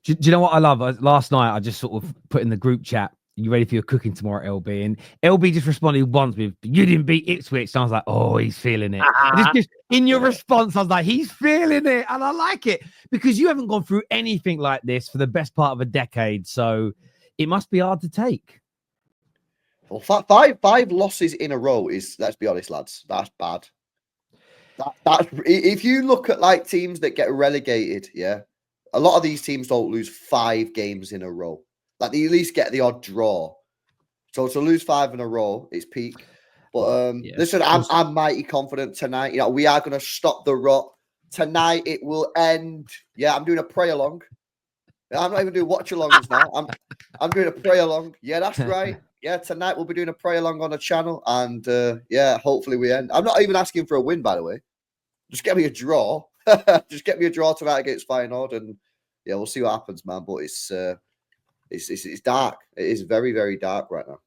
Do you know what I love? Last night, I just sort of put in the group chat, you ready for your cooking tomorrow, LB? And LB just responded once with, you didn't beat Ipswich. And I was like, oh, he's feeling it. And just in your response, I was like, he's feeling it. And I like it because you haven't gone through anything like this for the best part of a decade. So it must be hard to take. Well, five losses in a row is, let's be honest, lads, that's bad. That if you look at like teams that get relegated, yeah, a lot of these teams don't lose 5 games in a row. Like they at least get the odd draw. So to lose 5 in a row, it's peak. But listen, I'm mighty confident tonight. You know, we are going to stop the rot tonight. It will end. Yeah, I'm doing a pray along. I'm not even doing watch alongs now. I'm doing a pray along. Yeah, that's right. Yeah, tonight we'll be doing a pray along on the channel, and yeah, hopefully we end. I'm not even asking for a win, by the way. Just get me a draw. Just get me a draw tonight against Feyenoord, and yeah, we'll see what happens, man. But it's dark. It is very, very dark right now.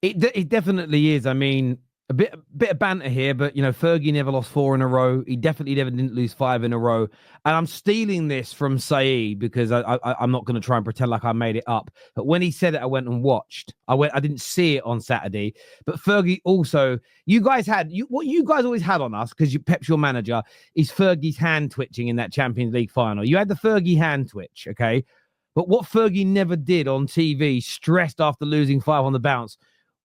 It definitely is. I mean, a bit of banter here, but you know, Fergie never lost 4 in a row. He definitely never didn't lose 5 in a row. And I'm stealing this from Saeed because I'm not going to try and pretend like I made it up. But when he said it, I went and watched. I didn't see it on Saturday. But Fergie also, you guys had what you guys always had on us because Pep's your manager is Fergie's hand twitching in that Champions League final. You had the Fergie hand twitch, okay? But what Fergie never did on TV, stressed after losing 5 on the bounce,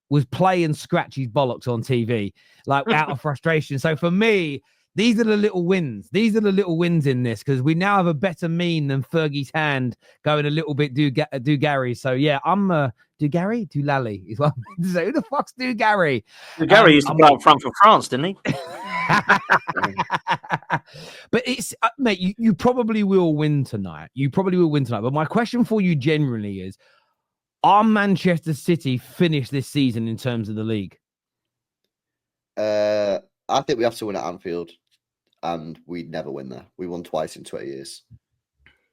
was play and scratch his bollocks on TV, like out of frustration. So for me, these are the little wins. These are the little wins in this because we now have a better mean than Fergie's hand going a little bit do Gary. So yeah, I'm do Gary, do Lally is what I'm meant to say. Who the fuck's do Gary? Gary used to play up front for France, didn't he? But it's mate, you probably will win tonight. You probably will win tonight. But my question for you generally is, are Manchester City finished this season in terms of the league? I think we have to win at Anfield, and we'd never win there. We won twice in 20 years.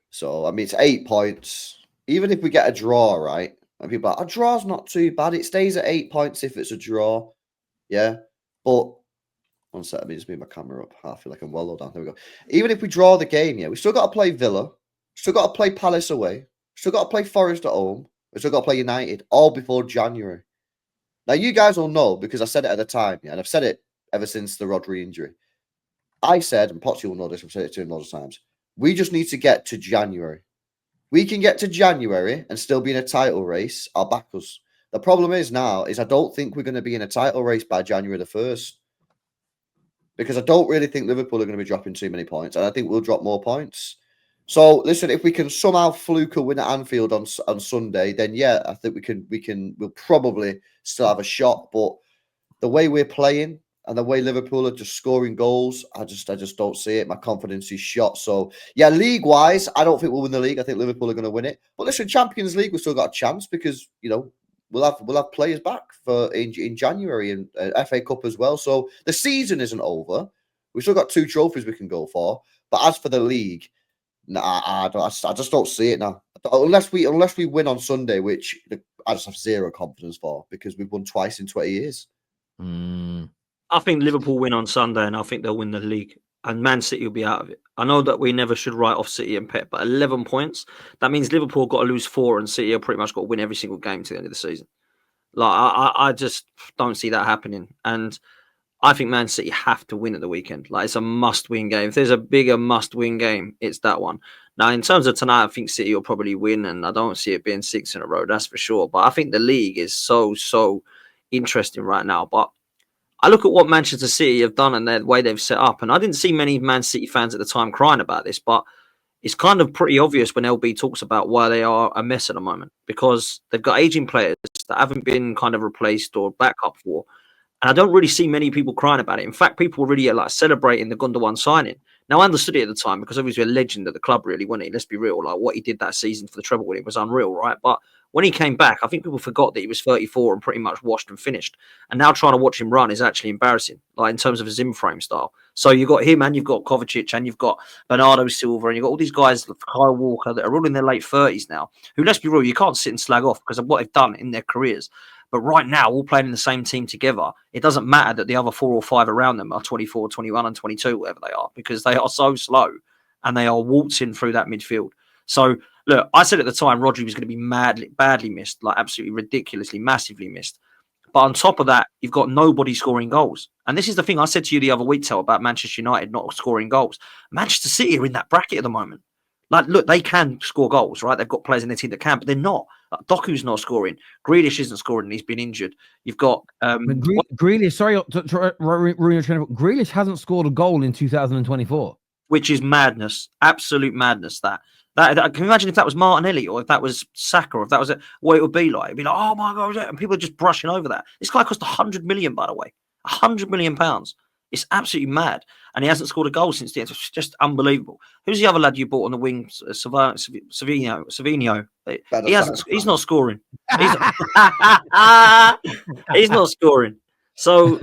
So, I mean, it's 8 points. Even if we get a draw, right? And people are like, a draw's not too bad. It stays at 8 points if it's a draw. Yeah. But, one sec, let me just move my camera up. I feel like I'm well low down. There we go. Even if we draw the game, yeah, we still got to play Villa. Still got to play Palace away. Still got to play Forest at home. We still got to play United, all before January. Now, you guys will know because I said it at the time, yeah, and I've said it ever since the RODRI injury. I said, and Potsy will know this, I've said it to him lots of times, we just need to get to January. We can get to January and still be in a title race. I'll back us. The problem is now is I don't think we're going to be in a title race by January the 1st because I don't really think Liverpool are going to be dropping too many points, and I think we'll drop more points. So listen, if we can somehow fluke a win at Anfield on Sunday, then yeah, I think we'll probably still have a shot. But the way we're playing and the way Liverpool are just scoring goals, I just don't see it. My confidence is shot. So yeah, league wise, I don't think we'll win the league. I think Liverpool are going to win it. But listen, Champions League, we've still got a chance because you know we'll have players back for in January and FA Cup as well. So the season isn't over. We've still got 2 trophies we can go for. But as for the league, I just don't see it now. Unless we win on Sunday, which I just have zero confidence for because we've won twice in 20 years. I think Liverpool win on Sunday, and I think they'll win the league. And Man City will be out of it. I know that we never should write off City and Pep, but 11 points, that means Liverpool got to lose 4 and City have pretty much got to win every single game to the end of the season. Like I just don't see that happening. And I think Man City have to win at the weekend. Like it's a must-win game. If there's a bigger must-win game, it's that one. Now, in terms of tonight, I think City will probably win, and I don't see it being 6 in a row. That's for sure. But I think the league is so interesting right now. But I look at what Manchester City have done and the way they've set up, and I didn't see many Man City fans at the time crying about this, but it's kind of pretty obvious when LB talks about why they are a mess at the moment because they've got aging players that haven't been kind of replaced or backup for. And I don't really see many people crying about it. In fact, people were really like celebrating the Gundogan signing. Now, I understood it at the time because obviously a legend at the club, really, wasn't he? Let's be real. Like what he did that season for the treble winning was unreal, right? But when he came back, I think people forgot that he was 34 and pretty much washed and finished. And now trying to watch him run is actually embarrassing, like in terms of his in-frame style. So you've got him and you've got Kovacic and you've got Bernardo Silva and you've got all these guys, like Kyle Walker, that are all in their late 30s now, who, let's be real, you can't sit and slag off because of what they've done in their careers. But right now, all playing in the same team together, it doesn't matter that the other 4 or 5 around them are 24, 21 and 22, whatever they are, because they are so slow. and they are waltzing through that midfield. So, look, I said at the time Rodri was going to be badly missed, like absolutely ridiculously, massively missed. But on top of that, you've got nobody scoring goals. And this is the thing I said to you the other week, Tel, about Manchester United not scoring goals. Manchester City are in that bracket at the moment. Like, look, they can score goals, right? They've got players in their team that can, but they're not. Like, Doku's not scoring. Grealish isn't scoring, and he's been injured. You've got... Grealish, sorry, Grealish hasn't scored a goal in 2024. Which is madness. Absolute madness, that can you imagine if that was Martinelli or if that was Saka or if that was what it would be like? It'd be like, oh my God, and people are just brushing over that. This guy cost 100 million, by the way. 100 million pounds. It's absolutely mad. And he hasn't scored a goal since the end. It's just unbelievable. Who's the other lad you bought on the wing? Savinho. He's not scoring. He's not scoring. So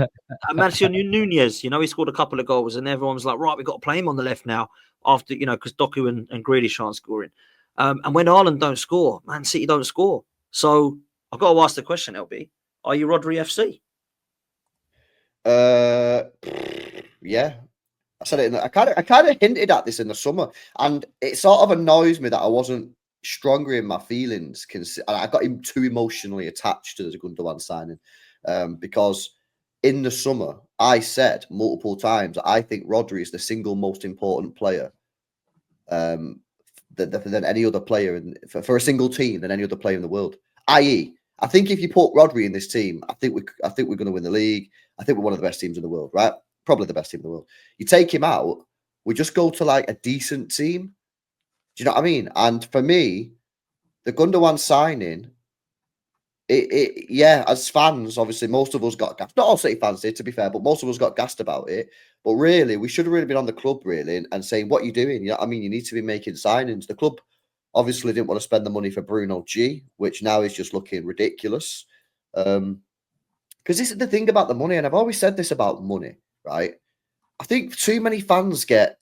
Marcelo Nunez, he scored a couple of goals and everyone's like, right, we've got to play him on the left now after, because Doku and Grealish aren't scoring. And when Ireland don't score, Man City don't score. So I've got to ask the question, LB, are you Rodri FC? Yeah. I said it. I kind of hinted at this in the summer, and it sort of annoys me that I wasn't stronger in my feelings. I got him too emotionally attached to the Gundogan signing, because in the summer I said multiple times I think Rodri is the single most important player, than any other player for a single team than any other player in the world. I.e., I think if you put Rodri in this team, I think we're going to win the league. I think we're one of the best teams in the world, right? Probably the best team in the world. You take him out, we just go to like a decent team. Do you know what I mean? And for me, the Gundogan signing, as fans, obviously, most of us got gassed. Not all City fans did, to be fair, but most of us got gassed about it. But really, we should have really been on the club, really, and saying, what are you doing? You know what I mean? You need to be making signings. The club obviously didn't want to spend the money for Bruno G, which now is just looking ridiculous. Because this is the thing about the money, and I've always said this about money, right? I think too many fans get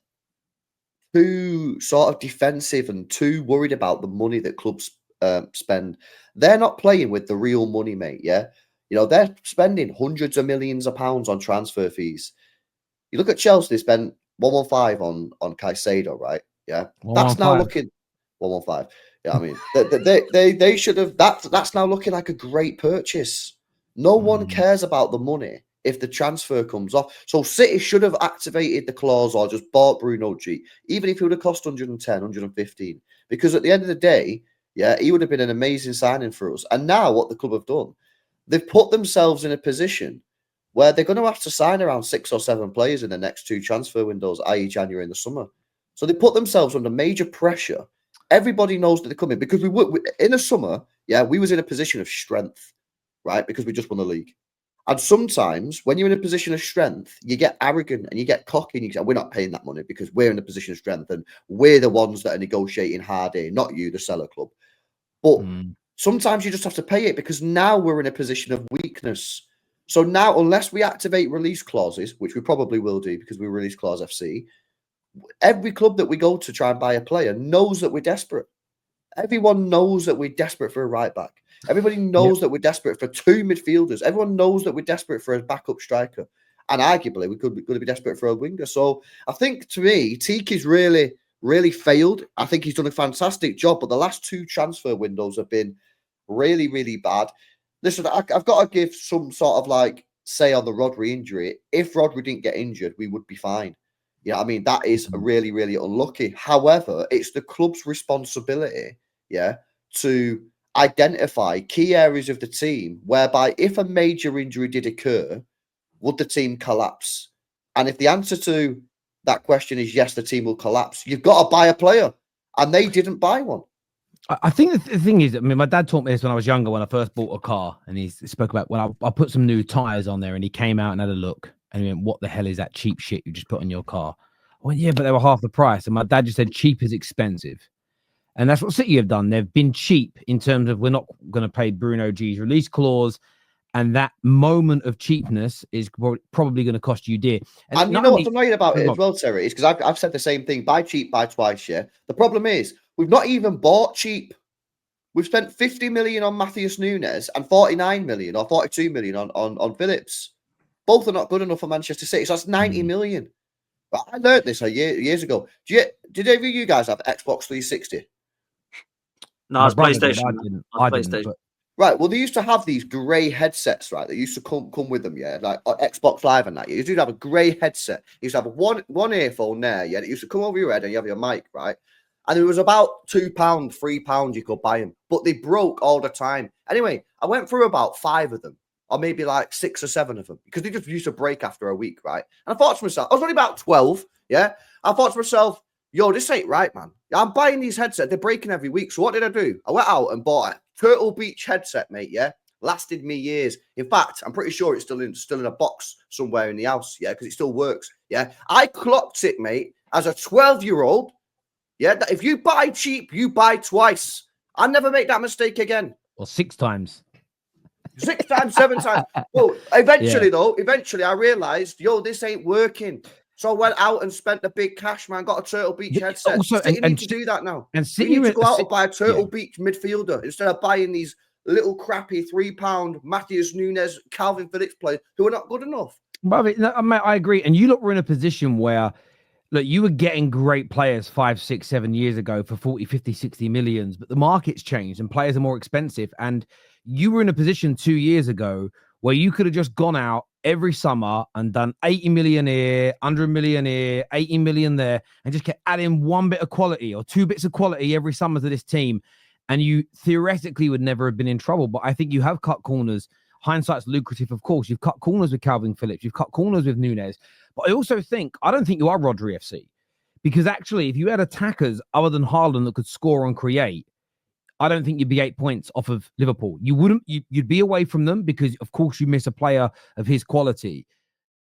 too sort of defensive and too worried about the money that clubs spend. They're not playing with the real money, mate. Yeah, they're spending hundreds of millions of pounds on transfer fees. You look at Chelsea; they spent 115 on Caicedo, right? Yeah, that's now looking 115. Yeah, I mean, they should have. That's now looking like a great purchase. No one cares about the money if the transfer comes off. So City should have activated the clause or just bought Bruno G, even if it would have cost 110, 115. Because at the end of the day, yeah, he would have been an amazing signing for us. And now what the club have done, they've put themselves in a position where they're going to have to sign around 6 or 7 players in the next 2 transfer windows, i.e. January and the summer. So they put themselves under major pressure. Everybody knows that they're coming because we in the summer, yeah, we was in a position of strength, right? Because we just won the league. And sometimes when you're in a position of strength, you get arrogant and you get cocky and you say, we're not paying that money because we're in a position of strength and we're the ones that are negotiating hard here, not you, the seller club. But sometimes you just have to pay it because now we're in a position of weakness. So now, unless we activate release clauses, which we probably will do because we release clause FC, every club that we go to try and buy a player knows that we're desperate. Everyone knows that we're desperate for a right back. Everybody knows that we're desperate for 2 midfielders. Everyone knows that we're desperate for a backup striker. And arguably, we could be desperate for a winger. So I think, to me, Tiki's really, really failed. I think he's done a fantastic job, but the last 2 transfer windows have been really, really bad. Listen, I've got to give some sort of say on the Rodri injury. If Rodri didn't get injured, we would be fine. You know what I mean? That is really, really unlucky. However, it's the club's responsibility, to identify key areas of the team whereby if a major injury did occur, would the team collapse? And if the answer to that question is yes, the team will collapse, you've got to buy a player. And they didn't buy one. I think the thing is, I mean, my dad taught me this when I was younger, when I first bought a car, and he spoke about when I put some new tires on there and he came out and had a look and he went, what the hell is that cheap shit you just put on your car? I went, yeah, but they were half the price. And my dad just said, cheap is expensive. And that's what City have done. They've been cheap in terms of we're not going to pay Bruno G's release clause. And that moment of cheapness is probably going to cost you dear. And you know what's annoying about it as well, Terry, is because I've said the same thing. Buy cheap, buy twice, yeah? The problem is we've not even bought cheap. We've spent 50 million on Matheus Nunes and 49 million or 42 million on Phillips. Both are not good enough for Manchester City. So that's 90 million. I learned this years ago. Did any of you guys have Xbox 360? No, it's My brother did, PlayStation. I didn't. But Right. Well, they used to have these grey headsets, right? They used to come with them, yeah, like Xbox Live and that. You used to have a grey headset. You used to have one earphone there, yeah. It used to come over your head, and you have your mic, right? And it was about £2, £3 you could buy them, but they broke all the time. Anyway, I went through about 5 of them, or maybe like 6 or 7 of them, because they just used to break after a week, right? And I thought to myself, I was only about 12, yeah. I thought to myself, yo, this ain't right, man. I'm buying these headsets, they're breaking every week. So what did I do? I went out and bought a Turtle Beach headset, mate, yeah? Lasted me years. In fact, I'm pretty sure it's still in a box somewhere in the house, yeah, because it still works, yeah? I clocked it, mate, as a 12-year-old, yeah? That if you buy cheap, you buy twice. I never make that mistake again. or 6 times. 6 times, 7 times. Well, eventually I realized, yo, this ain't working. So I went out and spent the big cash, man. Got a Turtle Beach headset. Also, City need to do that now. And We need to go out and buy a Turtle Beach midfielder instead of buying these little crappy £3 Matheus Nunes, Calvin Phillips players who are not good enough. Mate, I agree. And you lot were in a position where, look, you were getting great players 5, 6, 7 years ago for 40, 50, 60 millions, but the market's changed and players are more expensive. And you were in a position 2 years ago where you could have just gone out every summer and done 80 million here, 100 million here, 80 million there, and just kept adding 1 bit of quality or 2 bits of quality every summer to this team. And you theoretically would never have been in trouble. But I think you have cut corners. Hindsight's lucrative, of course. You've cut corners with Calvin Phillips. You've cut corners with Nunes. But I also think, I don't think you are RODRI FC. Because actually, if you had attackers other than Haaland that could score and create, I don't think you'd be 8 points off of Liverpool. You'd be away from them because, of course, you miss a player of his quality.